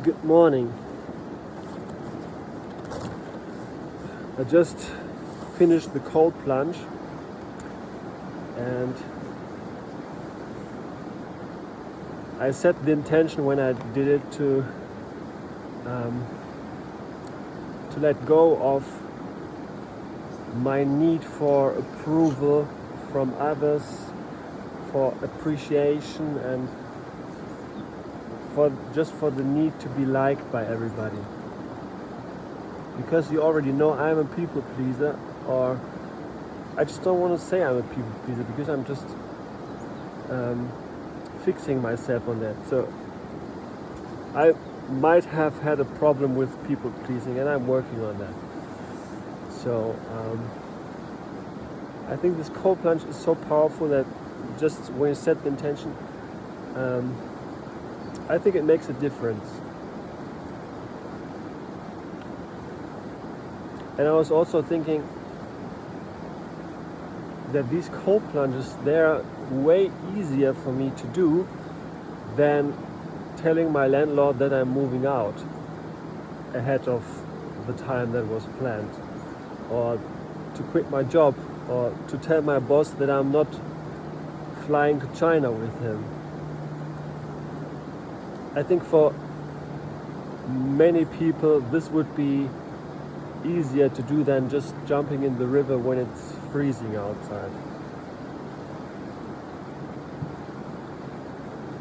Good morning. I just finished the cold plunge and I set the intention when I did it to let go of my need for approval from others, for appreciation, and for the need to be liked by everybody. Because you already know I'm a people pleaser, or I just don't want to say I'm a people pleaser because I'm just fixing myself on that. So I might have had a problem with people pleasing, and I'm working on that. So I think this cold plunge is so powerful that just when you set the intention, I think it makes a difference. And I was also thinking that these cold plunges, they're way easier for me to do than telling my landlord that I'm moving out ahead of the time that was planned, or to quit my job, or to tell my boss that I'm not flying to China with him. I think for many people this would be easier to do than just jumping in the river when it's freezing outside.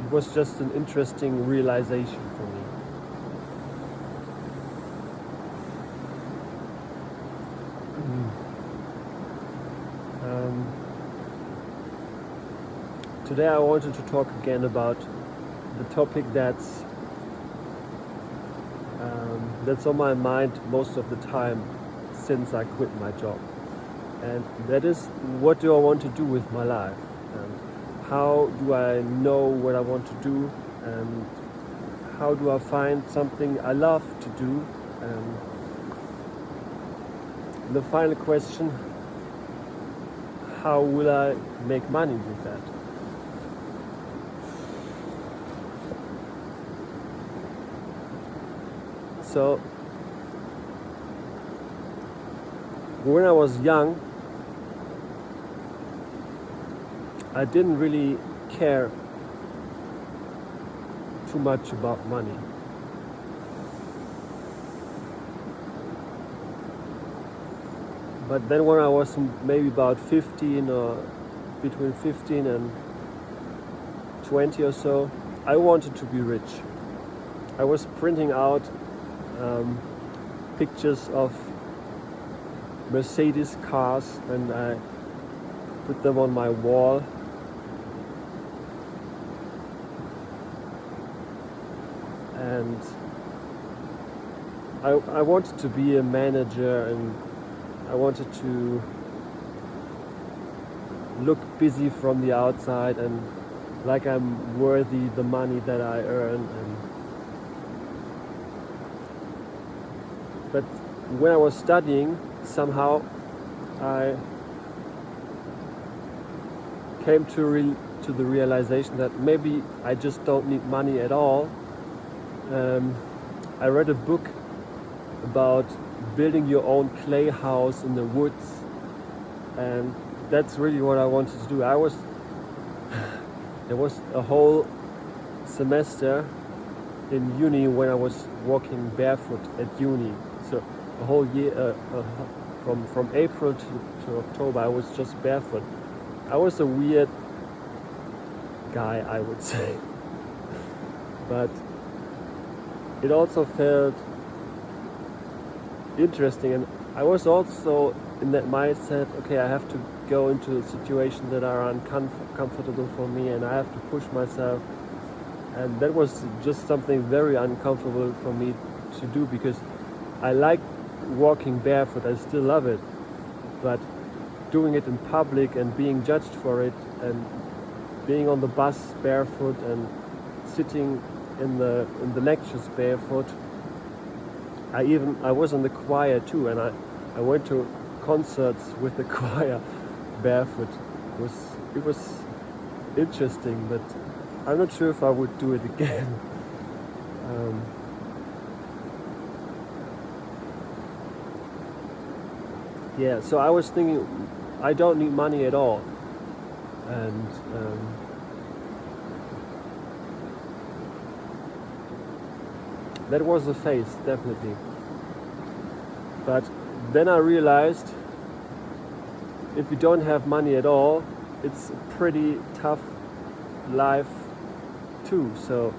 It was just an interesting realization for me. Today I wanted to talk again about the topic that's on my mind most of the time since I quit my job, and that is, what do I want to do with my life, and how do I know what I want to do, and how do I find something I love to do, and the final question, how will I make money with that? So when I was young, I didn't really care too much about money. But then when I was maybe about 15, or between 15 and 20 or so, I wanted to be rich. I was printing out pictures of Mercedes cars, and I put them on my wall. And I wanted to be a manager, and I wanted to look busy from the outside and like I'm worthy the money that I earn. But when I was studying, somehow I came to the realization that maybe I just don't need money at all. I read a book about building your own clay house in the woods, and that's really what I wanted to do. There was a whole semester in uni when I was walking barefoot at uni. So a whole year, from April to October, I was just barefoot. I was a weird guy, I would say. But it also felt interesting, and I was also in that mindset, okay, I have to go into situations that are uncomfortable for me, and I have to push myself. And that was just something very uncomfortable for me to do, because I like walking barefoot, I still love it, but doing it in public and being judged for it, and being on the bus barefoot and sitting in the lectures barefoot. I was in the choir too, and I went to concerts with the choir barefoot. It was interesting, but I'm not sure if I would do it again. yeah, so I was thinking I don't need money at all, and that was a phase, definitely. But then I realized if you don't have money at all, it's a pretty tough life too. So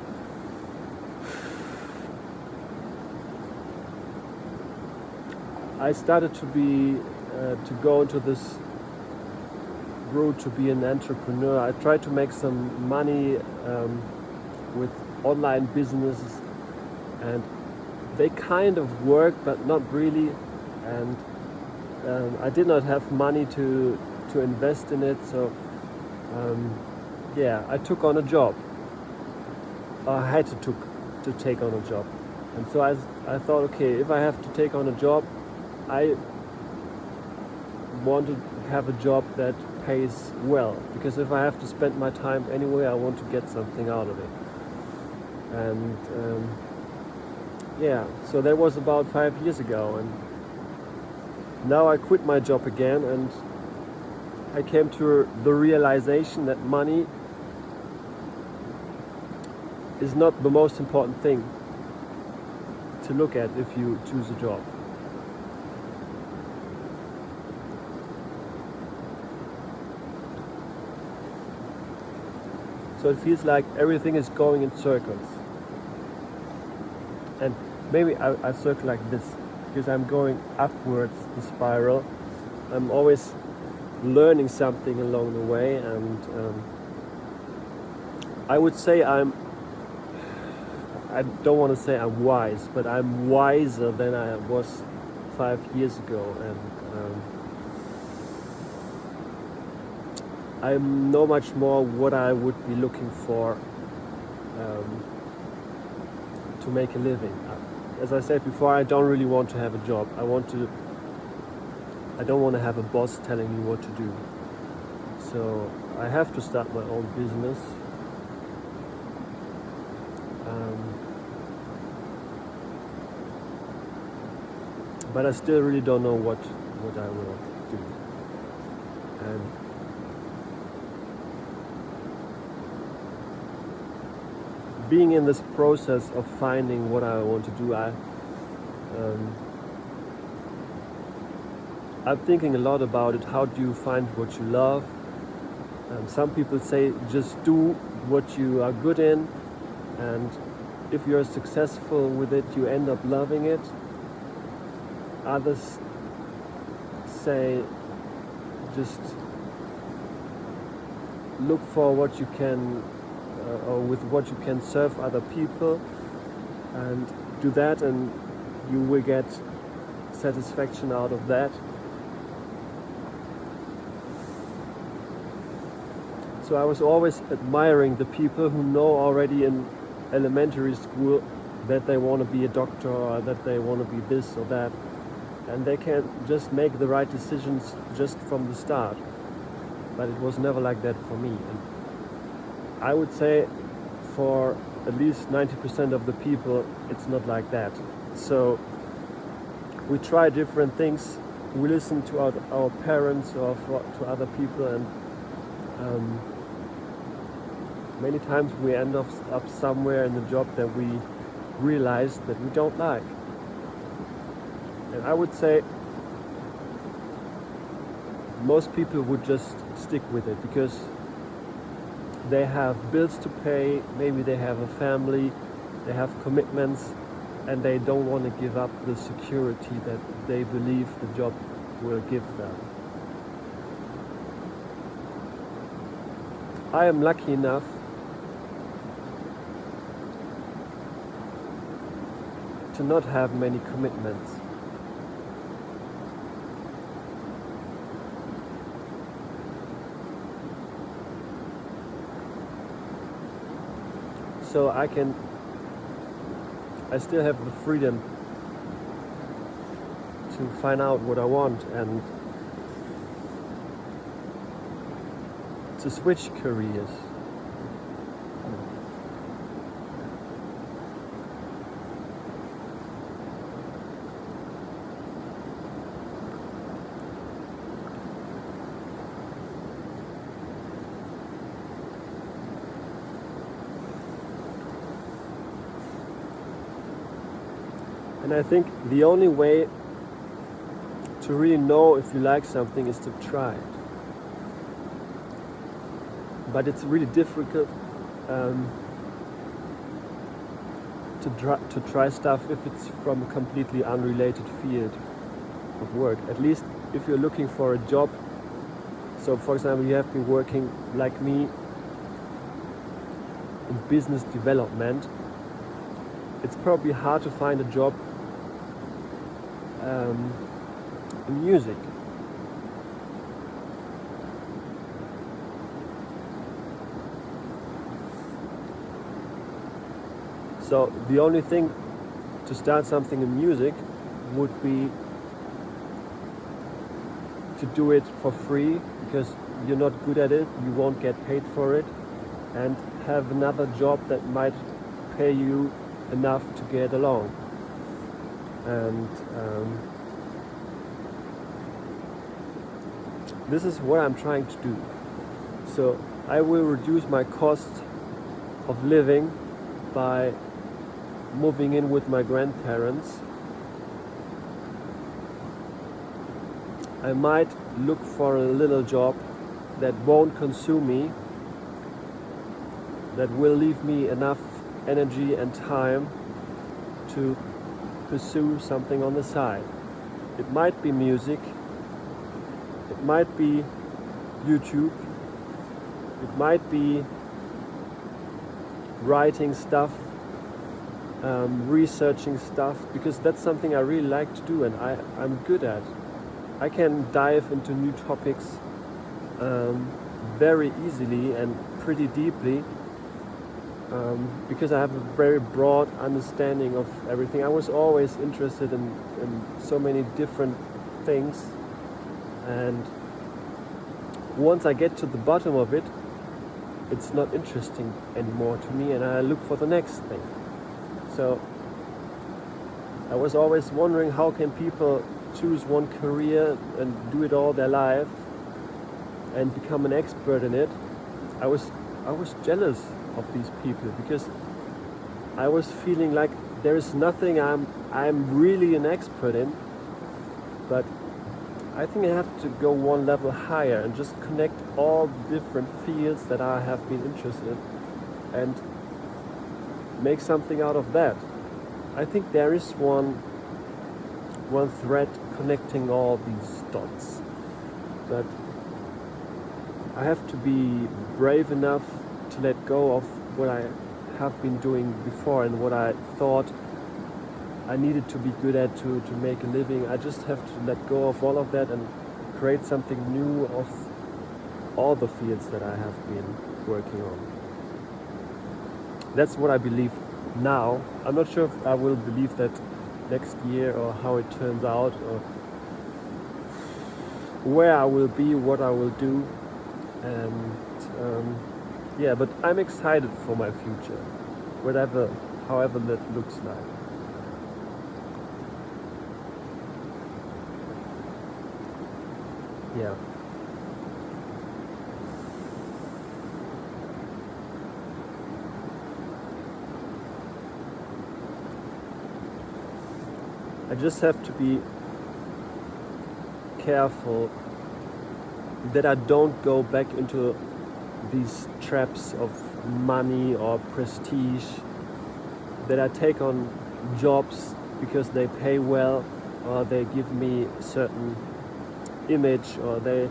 I started to go into this route to be an entrepreneur. I tried to make some money with online businesses, and they kind of work, but not really. And I did not have money to invest in it, so yeah, I took on a job. I had to take on a job, and so I thought, okay, if I have to take on a job, I want to have a job that pays well, because if I have to spend my time anyway, I want to get something out of it. And yeah, so that was about 5 years ago, and now I quit my job again, and I came to the realization that money is not the most important thing to look at if you choose a job. So it feels like everything is going in circles. And maybe I circle like this because I'm going upwards the spiral. I'm always learning something along the way, and I would say I don't want to say I'm wise, but I'm wiser than I was 5 years ago, and I know much more what I would be looking for to make a living. As I said before, I don't really want to have a job. I don't want to have a boss telling me what to do. So I have to start my own business. But I still really don't know what I will do. And being in this process of finding what I want to do, I'm thinking a lot about it. How do you find what you love? Some people say just do what you are good in, and if you're successful with it, you end up loving it. Others say just look for what you can, or with what you can serve other people, and do that, and you will get satisfaction out of that. So I was always admiring the people who know already in elementary school that they want to be a doctor, or that they want to be this or that, and they can just make the right decisions just from the start. But it was never like that for me. And I would say for at least 90% of the people, it's not like that. So we try different things. We listen to our parents or to other people, and many times we end up somewhere in the job that we realize that we don't like. And I would say most people would just stick with it because they have bills to pay, maybe they have a family, they have commitments, and they don't want to give up the security that they believe the job will give them. I am lucky enough to not have many commitments. So I still have the freedom to find out what I want and to switch careers. And I think the only way to really know if you like something is to try it. But it's really difficult to try stuff if it's from a completely unrelated field of work. At least if you're looking for a job. So for example, you have been working like me in business development. It's probably hard to find a job in music. So the only thing to start something in music would be to do it for free, because you're not good at it, you won't get paid for it, and have another job that might pay you enough to get along. And this is what I'm trying to do. So I will reduce my cost of living by moving in with my grandparents. I might look for a little job that won't consume me, that will leave me enough energy and time to pursue something on the side. It might be music, it might be YouTube, it might be writing stuff, researching stuff, because that's something I really like to do and I'm good at. I can dive into new topics very easily and pretty deeply because I have a very broad understanding of everything. I was always interested in so many different things, and once I get to the bottom of it, it's not interesting anymore to me and I look for the next thing. So I was always wondering, how can people choose one career and do it all their life and become an expert in it? I was jealous of these people, because I was feeling like there is nothing I'm really an expert in, but I think I have to go one level higher and just connect all the different fields that I have been interested in and make something out of that. I think there is one thread connecting all these dots, but I have to be brave enough to let go of what I have been doing before and what I thought I needed to be good at to make a living. I just have to let go of all of that and create something new of all the fields that I have been working on. That's what I believe now. I'm not sure if I will believe that next year, or how it turns out, or where I will be, what I will do, and yeah, but I'm excited for my future, however that looks like. Yeah. I just have to be careful that I don't go back into these traps of money or prestige, that I take on jobs because they pay well, or they give me a certain image, or they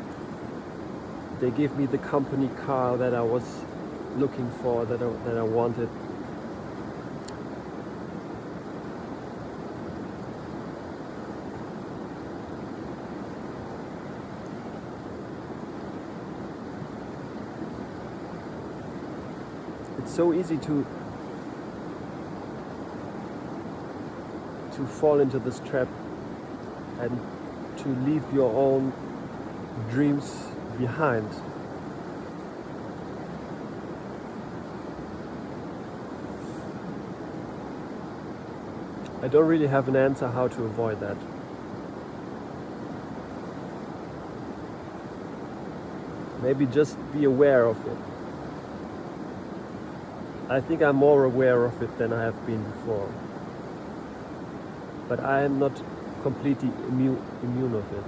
give me the company car that I was looking for, that I wanted. It's so easy to fall into this trap and to leave your own dreams behind. I don't really have an answer how to avoid that. Maybe just be aware of it. I think I'm more aware of it than I have been before. but I am not completely immune of it.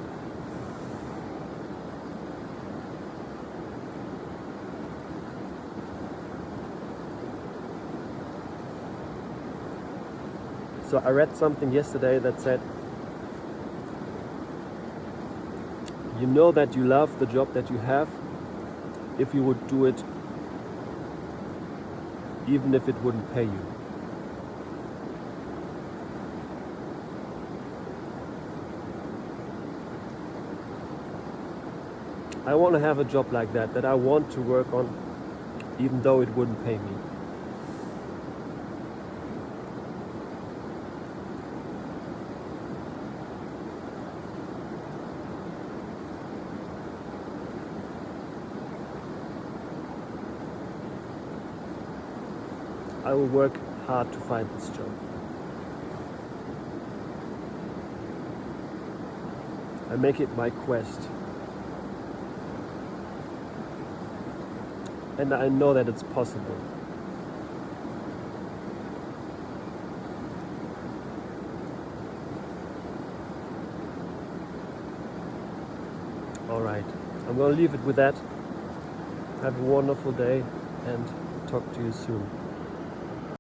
So I read something yesterday that said, you know that you love the job that you have if you would do it even if it wouldn't pay you. I want to have a job like that I want to work on even though it wouldn't pay me. I will work hard to find this job. I make it my quest. And I know that it's possible. Alright, I'm gonna leave it with that. Have a wonderful day and talk to you soon.